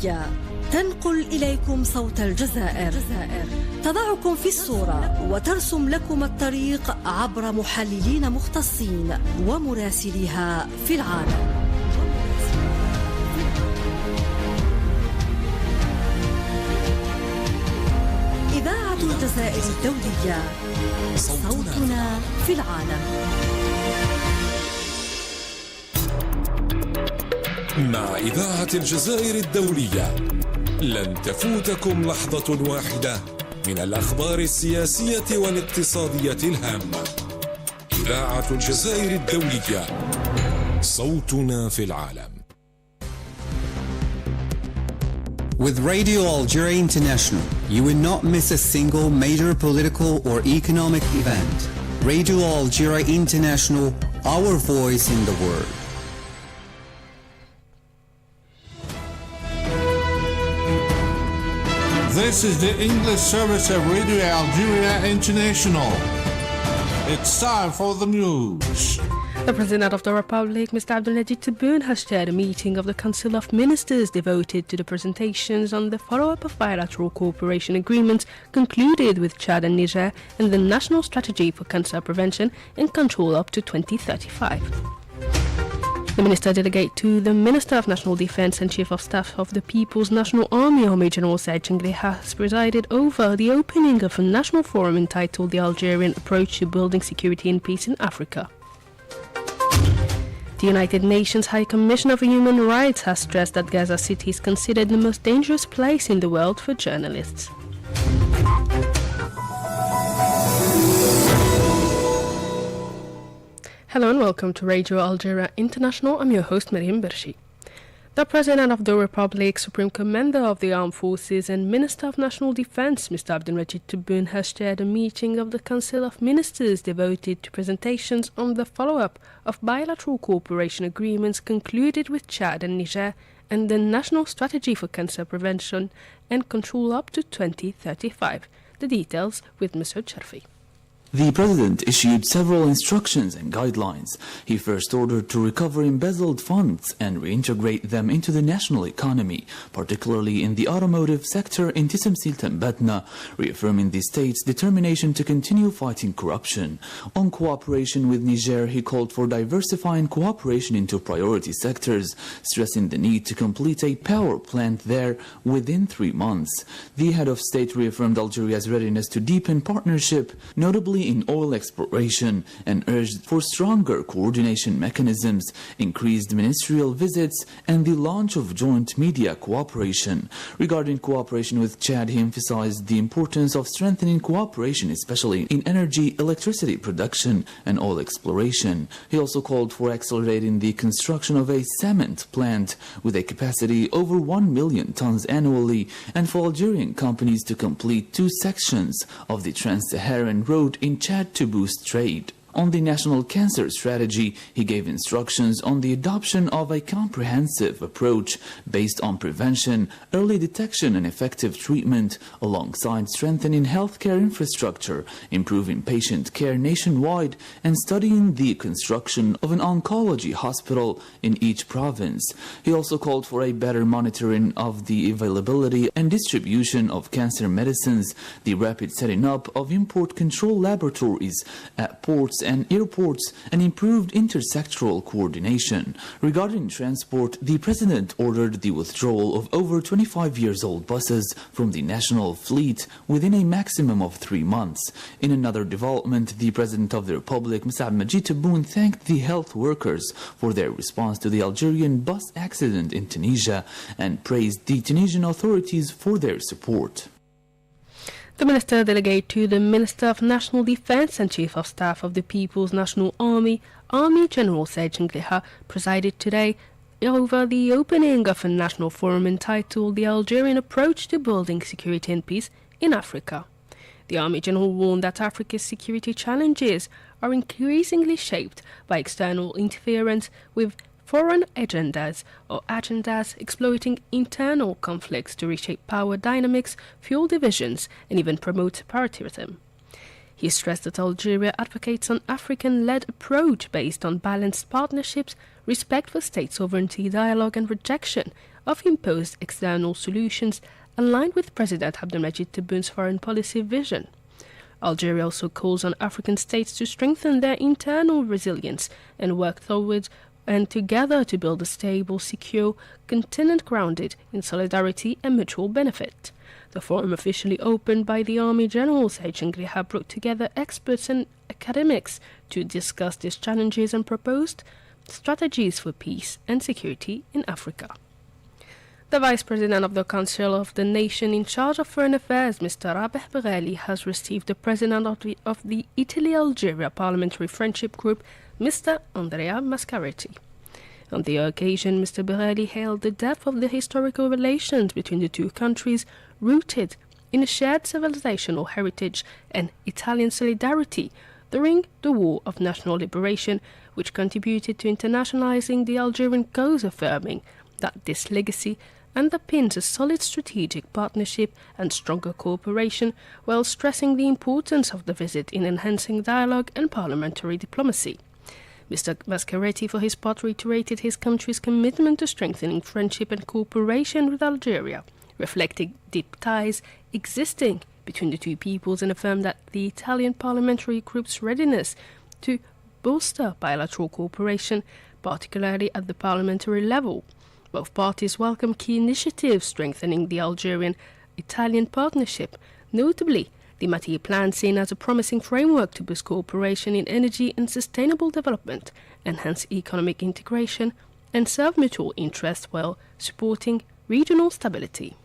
الدولية تنقل إليكم صوت الجزائر، تضعكم في الصورة وترسم لكم الطريق عبر محللين مختصين ومراسليها في العالم. إذاعة الجزائر الدولية، صوتنا في العالم. مع إذاعة الجزائر الدولية لن تفوتكم لحظة واحدة من الأخبار السياسية والاقتصادية الهامة. إذاعة الجزائر الدولية، صوتنا في العالم. With Radio Algeria International, you will not miss a single major political or economic event. Radio Algeria International, our voice in the world. This is the English service of Radio Algeria International. It's time for the news. The President of the Republic, Mr. Abdelmajid Tebboune, has chaired a meeting of the Council of Ministers devoted to the presentations on the follow-up of bilateral cooperation agreements concluded with Chad and Niger and the National Strategy for Cancer Prevention and Control up to 2035. The Minister Delegate to the Minister of National Defense and Chief of Staff of the People's National Army, Army General Said Chengli, has presided over the opening of a national forum entitled The Algerian Approach to Building Security and Peace in Africa. The United Nations High Commissioner for Human Rights has stressed that Gaza City is considered the most dangerous place in the world for journalists. Hello and welcome to Radio Algeria International. I'm your host, Mariam Bershi. The President of the Republic, Supreme Commander of the Armed Forces and Minister of National Defense, Mr. Abdelmajid Tebboune, has chaired a meeting of the Council of Ministers devoted to presentations on the follow-up of bilateral cooperation agreements concluded with Chad and Niger and the National Strategy for Cancer Prevention and Control up to 2035. The details with Mr. Cherfi. The President issued several instructions and guidelines. He first ordered to recover embezzled funds and reintegrate them into the national economy, particularly in the automotive sector in Tisemsil Tembatna, reaffirming the state's determination to continue fighting corruption. On cooperation with Niger, he called for diversifying cooperation into priority sectors, stressing the need to complete a power plant there within 3 months. The head of state reaffirmed Algeria's readiness to deepen partnership, notably in oil exploration, and urged for stronger coordination mechanisms, increased ministerial visits, and the launch of joint media cooperation. Regarding cooperation with Chad, he emphasized the importance of strengthening cooperation, especially in energy, electricity production, and oil exploration. He also called for accelerating the construction of a cement plant with a capacity over 1 million tons annually, and for Algerian companies to complete 2 sections of the Trans-Saharan Road in Chad to boost trade. On the national cancer strategy, he gave instructions on the adoption of a comprehensive approach based on prevention, early detection and effective treatment, alongside strengthening healthcare infrastructure, improving patient care nationwide, and studying the construction of an oncology hospital in each province. He also called for a better monitoring of the availability and distribution of cancer medicines, the rapid setting up of import control laboratories at ports and airports, and improved intersectoral coordination. Regarding transport, the President ordered the withdrawal of over 25-year-old buses from the national fleet within a maximum of 3 months. In another development, the President of the Republic, Mr. Abdelmajid Tebboune, thanked the health workers for their response to the Algerian bus accident in Tunisia and praised the Tunisian authorities for their support. The Minister Delegate to the Minister of National Defense and Chief of Staff of the People's National Army, Army General Said Chengli, presided today over the opening of a national forum entitled The Algerian Approach to Building Security and Peace in Africa. The Army General warned that Africa's security challenges are increasingly shaped by external interference with foreign agendas or agendas exploiting internal conflicts to reshape power dynamics, fuel divisions, and even promote separatism. He stressed that Algeria advocates an African-led approach based on balanced partnerships, respect for state sovereignty, dialogue and rejection of imposed external solutions aligned with President Abdelmadjid Tebboun's foreign policy vision. Algeria also calls on African states to strengthen their internal resilience and work towards and together to build a stable, secure continent grounded in solidarity and mutual benefit. The forum, officially opened by the Army General Said Chengriha, brought together experts and academics to discuss these challenges and proposed strategies for peace and security in Africa. The Vice President of the Council of the Nation in charge of Foreign Affairs, Mr. Rabeh Beghali, has received the President of the Italy-Algeria Parliamentary Friendship Group, Mr. Andrea Mascaretti. On the occasion, Mr. Beghali hailed the depth of the historical relations between the two countries, rooted in a shared civilizational heritage and Italian solidarity during the War of National Liberation, which contributed to internationalizing the Algerian cause, affirming that this legacy underpins a solid strategic partnership and stronger cooperation, while stressing the importance of the visit in enhancing dialogue and parliamentary diplomacy. Mr. Mascaretti, for his part, reiterated his country's commitment to strengthening friendship and cooperation with Algeria, reflecting deep ties existing between the two peoples, and affirmed that the Italian parliamentary group's readiness to bolster bilateral cooperation, particularly at the parliamentary level. Both parties welcome key initiatives strengthening the Algerian-Italian partnership, notably the Matia Plan, seen as a promising framework to boost cooperation in energy and sustainable development, enhance economic integration, and serve mutual interests while supporting regional stability.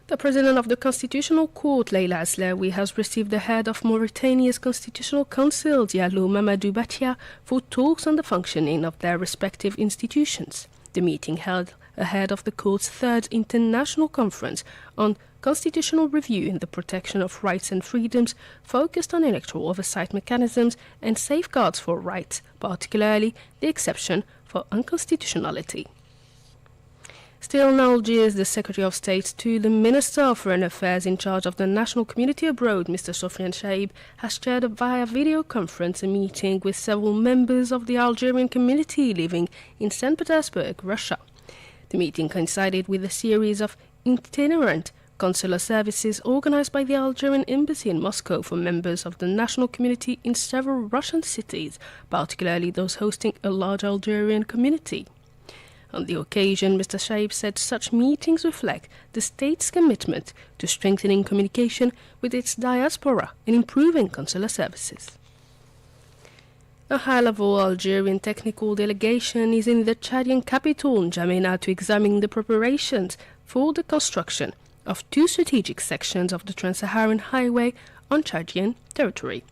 The President of the Constitutional Court, Leila Aslawi, has received the head of Mauritania's Constitutional Council, Diallo Mamadou Batia, for talks on the functioning of their respective institutions. The meeting held ahead of the court's third international conference on constitutional review and the protection of rights and freedoms, focused on electoral oversight mechanisms and safeguards for rights, particularly the exception for unconstitutionality. Still in Algiers, the Secretary of State to the Minister of Foreign Affairs in charge of the national community abroad, Mr. Sofiane Chaib, has chaired via video conference a meeting with several members of the Algerian community living in St. Petersburg, Russia. The meeting coincided with a series of itinerant consular services organized by the Algerian Embassy in Moscow for members of the national community in several Russian cities, particularly those hosting a large Algerian community. On the occasion, Mr. Chaib said such meetings reflect the state's commitment to strengthening communication with its diaspora and improving consular services. A high-level Algerian technical delegation is in the Chadian capital, N'Djamena, to examine the preparations for the construction of two strategic sections of the Trans-Saharan Highway on Chadian territory.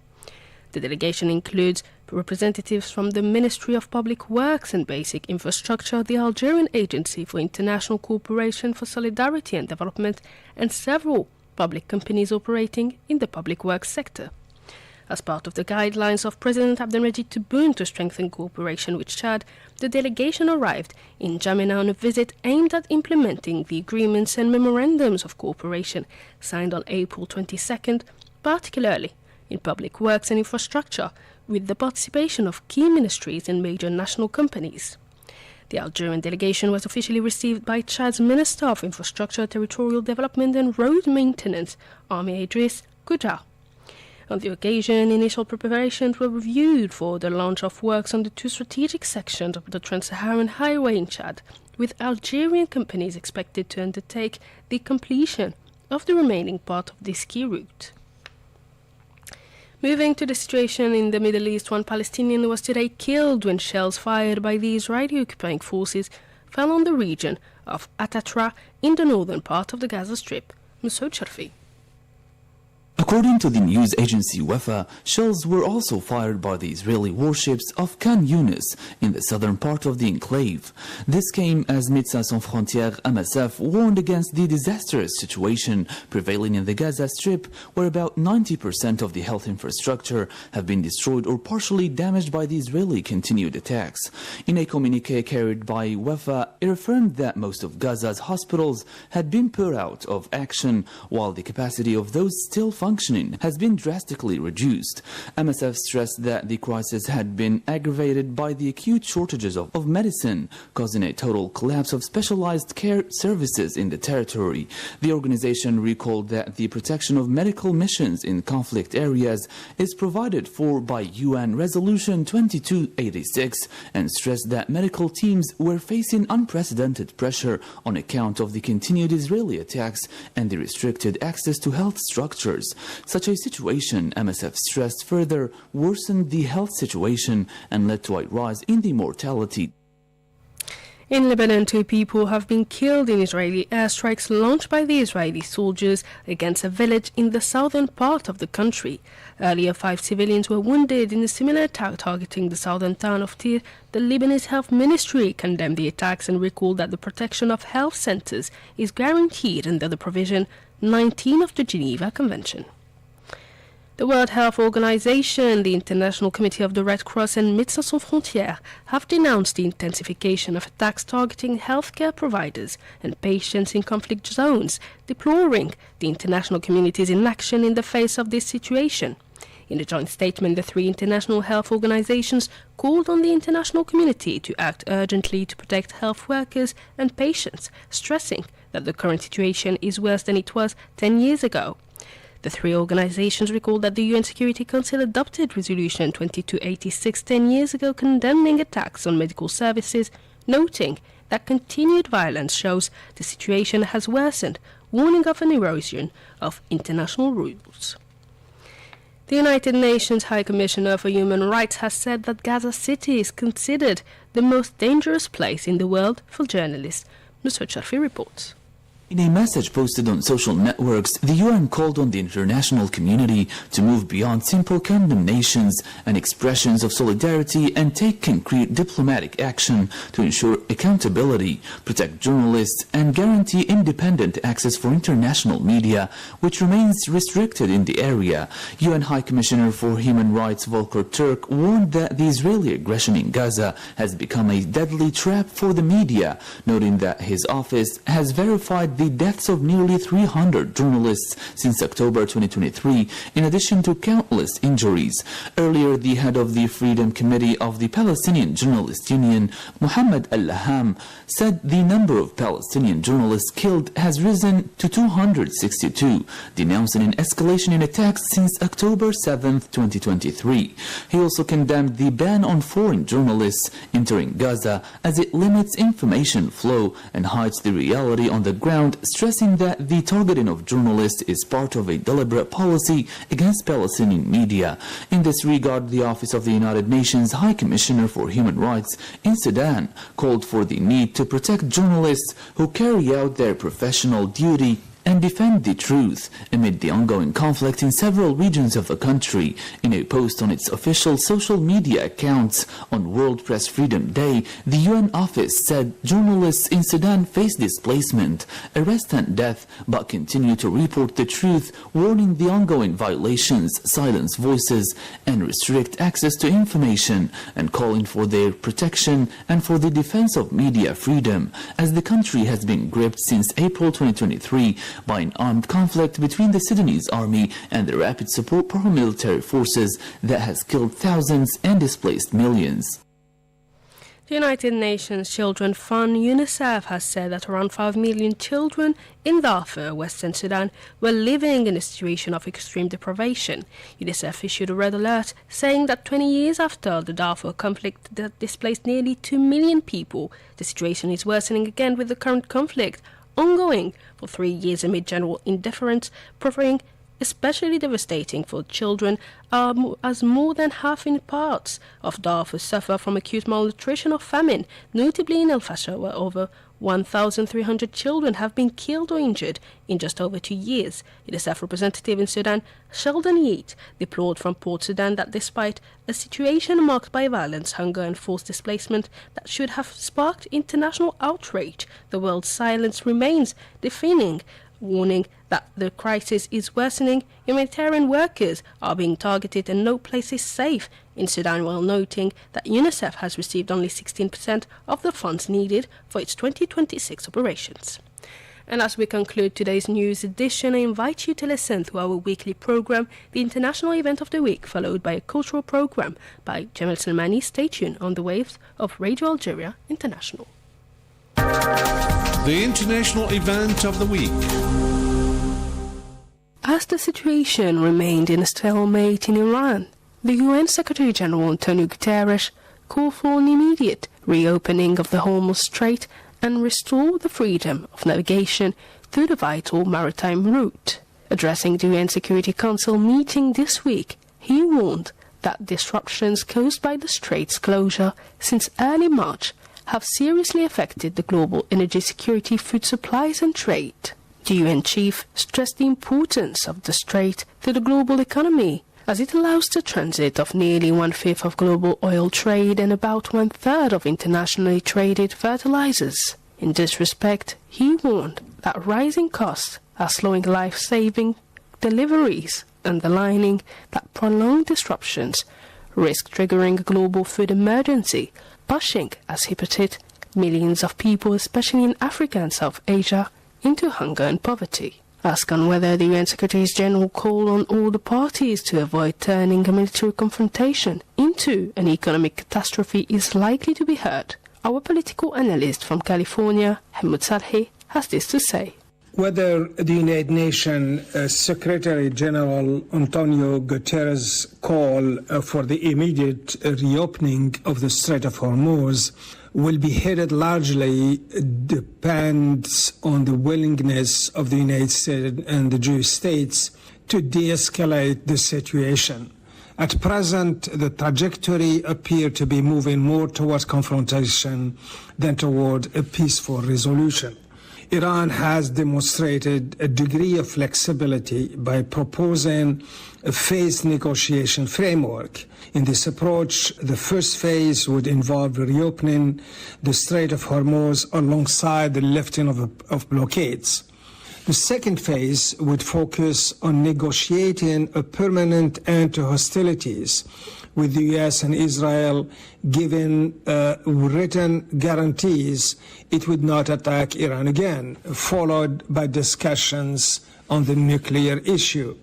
The delegation includes representatives from the Ministry of Public Works and Basic Infrastructure, the Algerian Agency for International Cooperation for Solidarity and Development, and several public companies operating in the public works sector. As part of the guidelines of President Abdelmadjid Tebboune to strengthen cooperation with Chad, the delegation arrived in N'Djamena on a visit aimed at implementing the agreements and memorandums of cooperation signed on April 22nd, particularly in public works and infrastructure, with the participation of key ministries and major national companies. The Algerian delegation was officially received by Chad's Minister of Infrastructure, Territorial Development and Road Maintenance, Ahmed Idriss Goudia. On the occasion, initial preparations were reviewed for the launch of works on the two strategic sections of the Trans-Saharan Highway in Chad, with Algerian companies expected to undertake the completion of the remaining part of this key route. Moving to the situation in the Middle East, one Palestinian was today killed when shells fired by the Israeli occupying forces fell on the region of Atatra in the northern part of the Gaza Strip. Masoud Sharfi. According to the news agency Wafa, shells were also fired by the Israeli warships of Khan Yunis in the southern part of the enclave. This came as Médecins Sans Frontières MSF warned against the disastrous situation prevailing in the Gaza Strip, where about 90% of the health infrastructure have been destroyed or partially damaged by the Israeli continued attacks. In a communique carried by Wafa, it affirmed that most of Gaza's hospitals had been put out of action, while the capacity of those still functioning functioning has been drastically reduced. MSF stressed that the crisis had been aggravated by the acute shortages of medicine, causing a total collapse of specialized care services in the territory. The organization recalled that the protection of medical missions in conflict areas is provided for by UN Resolution 2286 and stressed that medical teams were facing unprecedented pressure on account of the continued Israeli attacks and the restricted access to health structures. Such a situation, MSF stressed, further worsened the health situation and led to a rise in the mortality. In Lebanon, 2 people have been killed in Israeli airstrikes launched by the Israeli soldiers against a village in the southern part of the country. Earlier, 5 civilians were wounded in a similar attack targeting the southern town of Tyre. The Lebanese Health Ministry condemned the attacks and recalled that the protection of health centers is guaranteed under the provision 19 of the Geneva Convention. The World Health Organization, the International Committee of the Red Cross and Médecins Sans Frontières have denounced the intensification of attacks targeting healthcare providers and patients in conflict zones, deploring the international community's inaction in the face of this situation. In a joint statement, the 3 international health organizations called on the international community to act urgently to protect health workers and patients, stressing that the current situation is worse than it was 10 years ago. The 3 organizations recalled that the UN Security Council adopted Resolution 2286 10 years ago condemning attacks on medical services, noting that continued violence shows the situation has worsened, warning of an erosion of international rules. The United Nations High Commissioner for Human Rights has said that Gaza City is considered the most dangerous place in the world for journalists. Nusrat Sharfi reports. In a message posted on social networks, the UN called on the international community to move beyond simple condemnations and expressions of solidarity and take concrete diplomatic action to ensure accountability, protect journalists, and guarantee independent access for international media, which remains restricted in the area. UN High Commissioner for Human Rights Volker Turk warned that the Israeli aggression in Gaza has become a deadly trap for the media, noting that his office has verified the deaths of nearly 300 journalists since October 2023, in addition to countless injuries. Earlier, the head of the Freedom Committee of the Palestinian Journalists Union, Mohammed Al-Laham, said the number of Palestinian journalists killed has risen to 262, denouncing an escalation in attacks since October 7, 2023. He also condemned the ban on foreign journalists entering Gaza as it limits information flow and hides the reality on the ground, stressing that the targeting of journalists is part of a deliberate policy against Palestinian media. In this regard, the Office of the United Nations High Commissioner for Human Rights in Sudan called for the need to protect journalists who carry out their professional duty and defend the truth amid the ongoing conflict in several regions of the country. In a post on its official social media accounts on World Press Freedom Day, the UN office said journalists in Sudan face displacement, arrest and death, but continue to report the truth, warning the ongoing violations, silence voices, and restrict access to information, and calling for their protection and for the defense of media freedom, as the country has been gripped since April 2023 by an armed conflict between the Sudanese army and the rapid support paramilitary forces that has killed thousands and displaced millions. The United Nations Children's Fund, UNICEF, has said that around 5 million children in Darfur, Western Sudan, were living in a situation of extreme deprivation. UNICEF issued a red alert saying that 20 years after the Darfur conflict that displaced nearly 2 million people, the situation is worsening again with the current conflict ongoing for 3 years amid general indifference, proving especially devastating for children, as more than half in parts of Darfur suffer from acute malnutrition or famine, notably in El Fasher, where over 1,300 children have been killed or injured in just over 2 years. UNICEF representative in Sudan, Sheldon Yeat, deplored from Port Sudan that despite a situation marked by violence, hunger and forced displacement that should have sparked international outrage, the world's silence remains deafening, warning that the crisis is worsening. Humanitarian workers are being targeted and no place is safe in Sudan, while noting that UNICEF has received only 16% of the funds needed for its 2026 operations. And as we conclude today's news edition, I invite you to listen to our weekly program, the International Event of the Week, followed by a cultural program by Jamal Salmani. Stay tuned on the waves of Radio Algeria International. The International Event of the Week. As the situation remained in a stalemate in Iran, the UN Secretary General Antonio Guterres called for an immediate reopening of the Hormuz Strait and restore the freedom of navigation through the vital maritime route. Addressing the UN Security Council meeting this week, he warned that disruptions caused by the strait's closure since early March have seriously affected the global energy security, food supplies and trade. The UN chief stressed the importance of the strait to the global economy, as it allows the transit of nearly 1/5 of global oil trade and about 1/3 of internationally traded fertilizers. In this respect, he warned that rising costs are slowing life-saving deliveries, underlining that prolonged disruptions risk triggering a global food emergency, pushing, as he put it, millions of people, especially in Africa and South Asia, into hunger and poverty. Asked on whether the UN Secretary General called on all the parties to avoid turning a military confrontation into an economic catastrophe is likely to be heard, our political analyst from California, Hamoud Salhi, has this to say. Whether the United Nations Secretary General Antonio Guterres' call for the immediate reopening of the Strait of Hormuz will be headed largely depends on the willingness of the United States and the Jewish states to de-escalate the situation. At present, the trajectory appears to be moving more towards confrontation than toward a peaceful resolution. Iran has demonstrated a degree of flexibility by proposing a phased negotiation framework. In this approach, the first phase would involve reopening the Strait of Hormuz alongside the lifting of blockades. The second phase would focus on negotiating a permanent end to hostilities, with the U.S. and Israel giving written guarantees it would not attack Iran again, followed by discussions on the nuclear issue.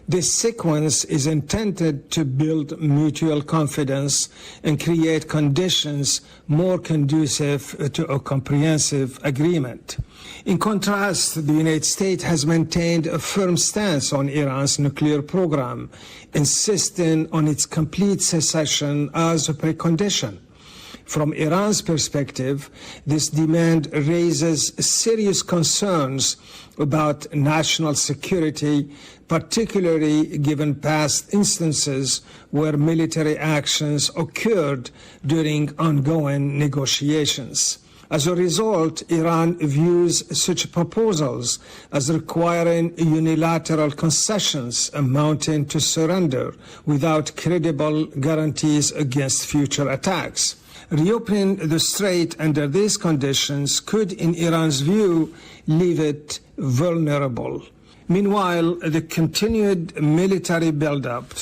This sequence is intended to build mutual confidence and create conditions more conducive to a comprehensive agreement. In contrast, the United States has maintained a firm stance on Iran's nuclear program, insisting on its complete cessation as a precondition. From Iran's perspective, this demand raises serious concerns about national security, particularly given past instances where military actions occurred during ongoing negotiations. As a result, Iran views such proposals as requiring unilateral concessions amounting to surrender without credible guarantees against future attacks. Reopening the strait under these conditions could, in Iran's view, leave it vulnerable. Meanwhile, the continued military buildup,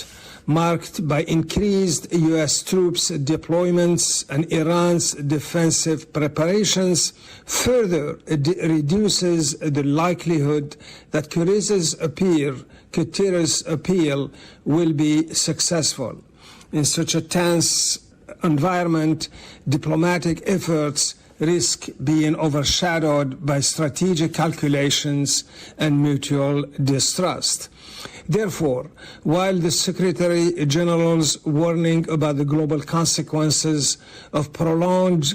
marked by increased U.S. troops deployments and Iran's defensive preparations, further reduces the likelihood that Guterres' appeal will be successful. In such a tense environment, diplomatic efforts risk being overshadowed by strategic calculations and mutual distrust. Therefore, while the Secretary General's warning about the global consequences of prolonged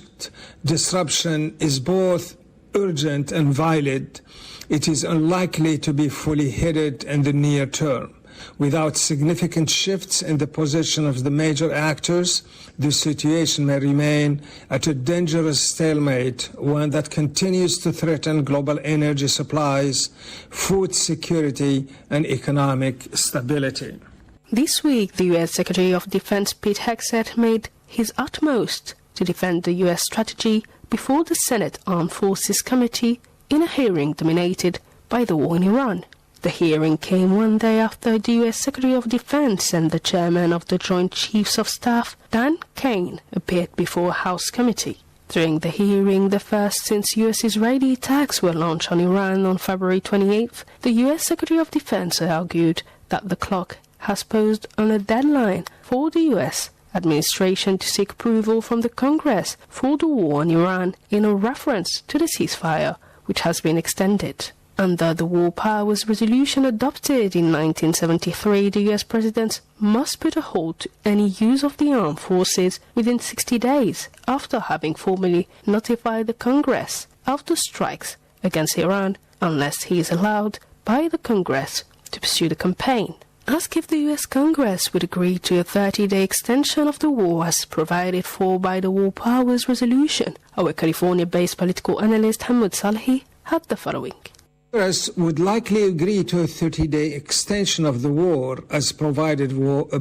disruption is both urgent and valid, it is unlikely to be fully heeded in the near term. Without significant shifts in the position of the major actors, the situation may remain at a dangerous stalemate, one that continues to threaten global energy supplies, food security, and economic stability. This week, the U.S. Secretary of Defense Pete Hegseth made his utmost to defend the U.S. strategy before the Senate Armed Forces Committee in a hearing dominated by the war in Iran. The hearing came one day after the U.S. Secretary of Defense and the chairman of the Joint Chiefs of Staff, Dan Kane, appeared before a House committee. During the hearing, the first since US-Israeli attacks were launched on Iran on February 28th, the US Secretary of Defense argued that the clock has posed on a deadline for the US administration to seek approval from the Congress for the war on Iran in a reference to the ceasefire, which has been extended. Under the War Powers Resolution adopted in 1973, the US President must put a halt to any use of the armed forces within 60 days after having formally notified the Congress of the strikes against Iran, unless he is allowed by the Congress to pursue the campaign. Ask if the US Congress would agree to a 30-day extension of the war as provided for by the War Powers Resolution. Our California-based political analyst Hamad Salhi had the following. Congress would likely agree to a 30-day extension of the war as provided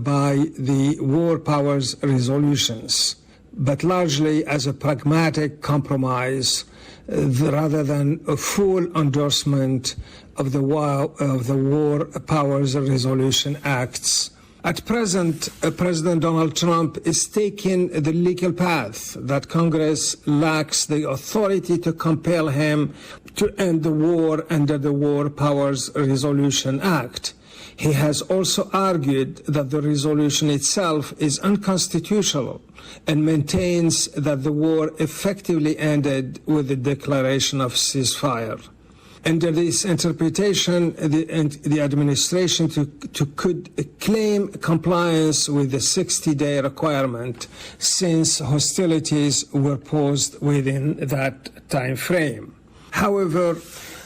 by the War Powers Resolutions, but largely as a pragmatic compromise rather than a full endorsement of the War Powers Resolution Acts. At present, President Donald Trump is taking the legal path that Congress lacks the authority to compel him to end the war under the War Powers Resolution Act. He has also argued that the resolution itself is unconstitutional and maintains that the war effectively ended with the declaration of ceasefire. Under this interpretation, the administration could claim compliance with the 60-day requirement since hostilities were paused within that time frame. However,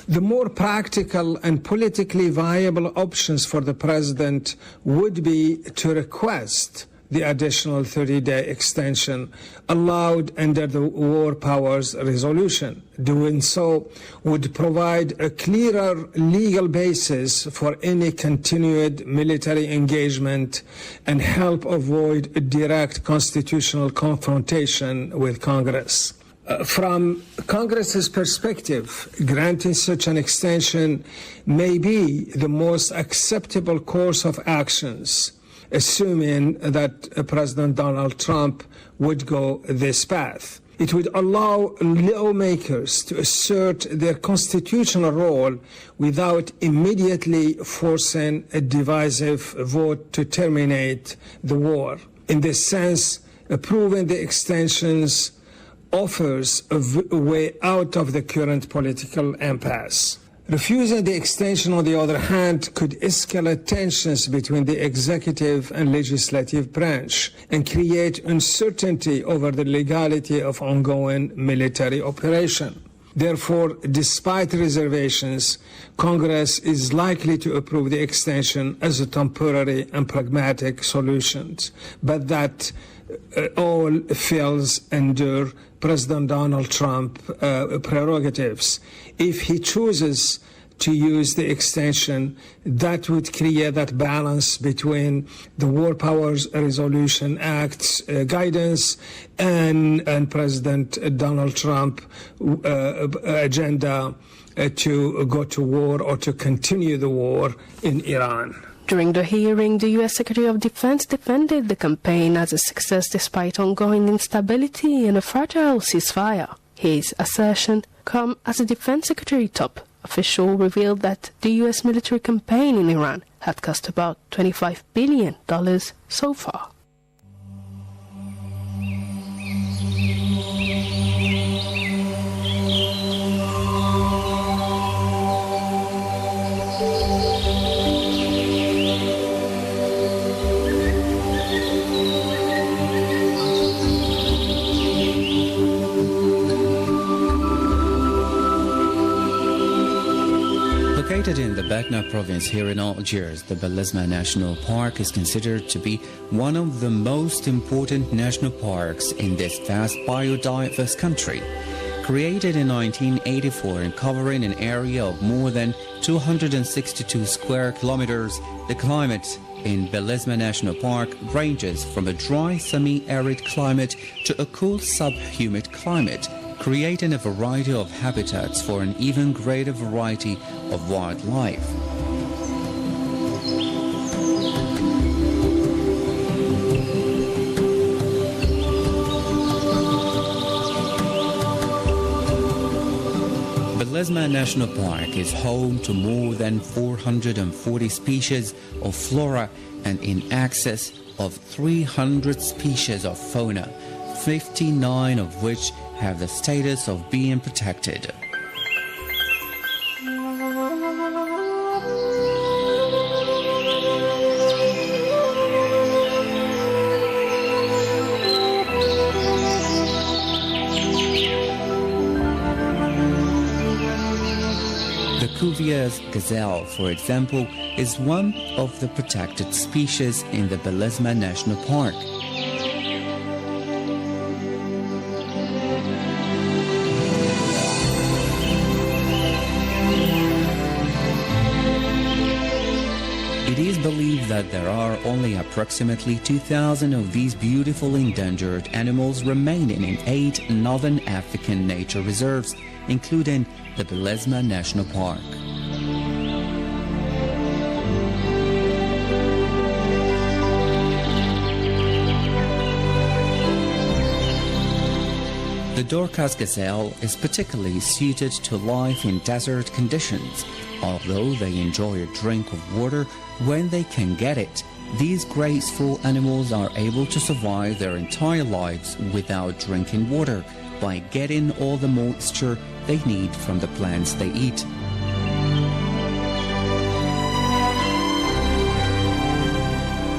the more practical and politically viable options for the president would be to request the additional 30-day extension allowed under the War Powers Resolution. Doing so would provide a clearer legal basis for any continued military engagement and help avoid a direct constitutional confrontation with Congress. From Congress's perspective, granting such an extension may be the most acceptable course of actions, assuming that President Donald Trump would go this path. It would allow lawmakers to assert their constitutional role without immediately forcing a divisive vote to terminate the war. In this sense, approving the extensions offers a way out of the current political impasse. Refusing the extension, on the other hand, could escalate tensions between the executive and legislative branch and create uncertainty over the legality of ongoing military operation. Therefore, despite reservations, Congress is likely to approve the extension as a temporary and pragmatic solution, but that all falls under President Donald Trump prerogatives. If he chooses to use the extension, that would create that balance between the War Powers Resolution Act's guidance and President Donald Trump agenda to go to war or to continue the war in Iran. During the hearing, the U.S. Secretary of Defense defended the campaign as a success despite ongoing instability and a fragile ceasefire. His assertion come as a Defense Secretary top official revealed that the U.S. military campaign in Iran had cost about $25 billion so far. Located in the Bekhna province here in Algiers, the Belezma National Park is considered to be one of the most important national parks in this vast biodiverse country. Created in 1984 and covering an area of more than 262 square kilometers, the climate in Belezma National Park ranges from a dry semi-arid climate to a cool sub-humid climate, creating a variety of habitats for an even greater variety of wildlife. Belezma National Park is home to more than 440 species of flora and in excess of 300 species of fauna, 59 of which have the status of being protected. The Cuvier's gazelle, for example, is one of the protected species in the Belezma National Park. It is believed that there are only approximately 2,000 of these beautiful endangered animals remaining in 8 northern African nature reserves, including the Belezma National Park. The Dorcas gazelle is particularly suited to life in desert conditions. Although they enjoy a drink of water when they can get it, these graceful animals are able to survive their entire lives without drinking water by getting all the moisture they need from the plants they eat.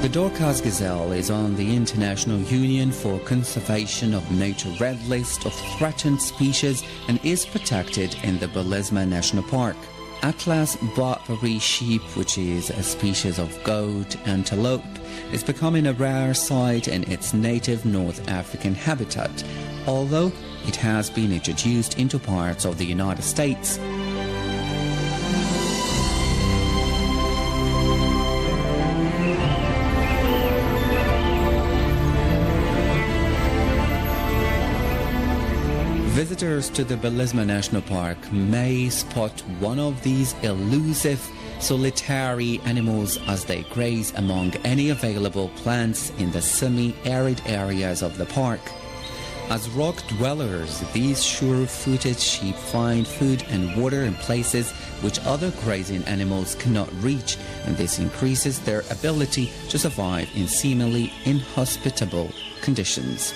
The Dorcas gazelle is on the International Union for Conservation of Nature Red List of Threatened Species and is protected in the Belezma National Park. Atlas Barbary sheep, which is a species of goat antelope, is becoming a rare sight in its native North African habitat, although it has been introduced into parts of the United States. Visitors to the Belezma National Park may spot one of these elusive, solitary animals as they graze among any available plants in the semi-arid areas of the park. As rock dwellers, these sure-footed sheep find food and water in places which other grazing animals cannot reach, and this increases their ability to survive in seemingly inhospitable conditions.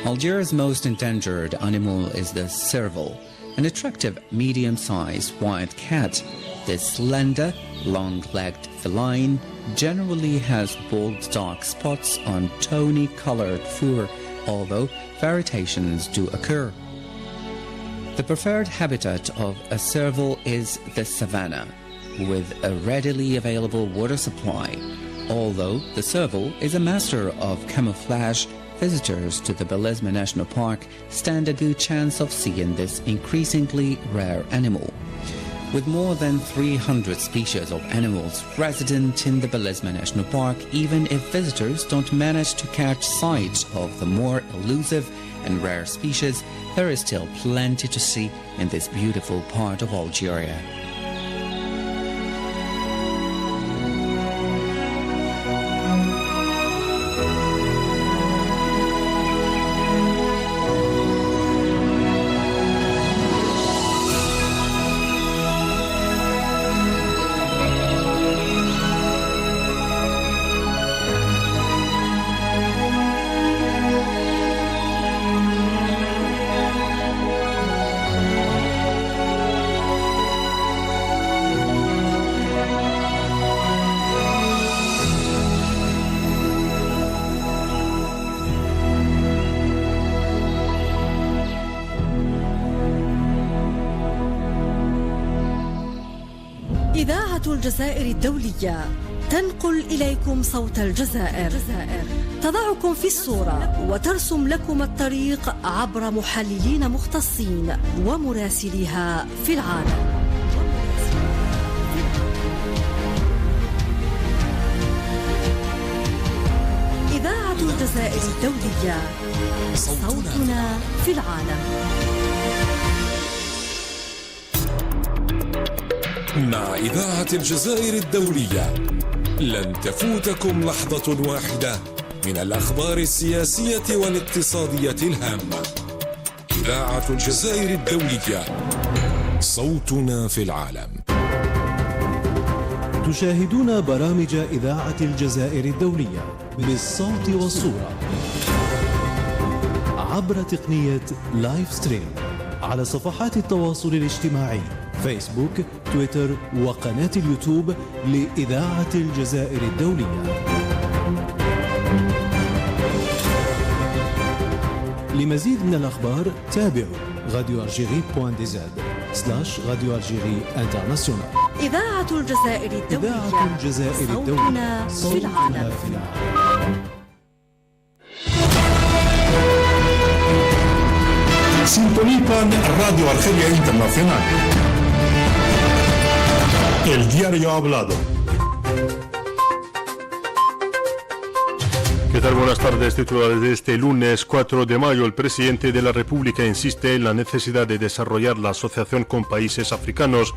Algeria's most endangered animal is the serval, an attractive medium-sized white cat. This slender, long-legged feline generally has bold dark spots on tawny-colored fur, although variations do occur. The preferred habitat of a serval is the savanna, with a readily available water supply. Although the serval is a master of camouflage, visitors to the Belezma National Park stand a good chance of seeing this increasingly rare animal. With more than 300 species of animals resident in the Belezma National Park, even if visitors don't manage to catch sight of the more elusive and rare species, there is still plenty to see in this beautiful part of Algeria. إذاعة الجزائر الدولية تنقل إليكم صوت الجزائر، تضعكم في الصورة وترسم لكم الطريق عبر محللين مختصين ومراسليها في العالم. إذاعة الجزائر الجزائر الدولية، صوتنا في العالم. مع إذاعة الجزائر الدولية لن تفوتكم لحظة واحدة من الأخبار السياسية والاقتصادية الهامة. إذاعة الجزائر الدولية، صوتنا في العالم. تشاهدون برامج إذاعة الجزائر الدولية بالصوت والصورة عبر تقنية لايف ستريم على صفحات التواصل الاجتماعي فيسبوك، تويتر وقناة اليوتيوب لإذاعة الجزائر الدولية. لمزيد من الأخبار تابعوا radioalgerie.dz/Radio Algérie International. إذاعة الجزائر الدولية، إذاعة الجزائر الدولية، صوتنا في العالم. Sintonizan Radio Argelia Internacional, el diario hablado. ¿Qué tal? Buenas tardes. Titulares de este lunes 4 de mayo. El presidente de la República insiste en la necesidad de desarrollar la asociación con países africanos.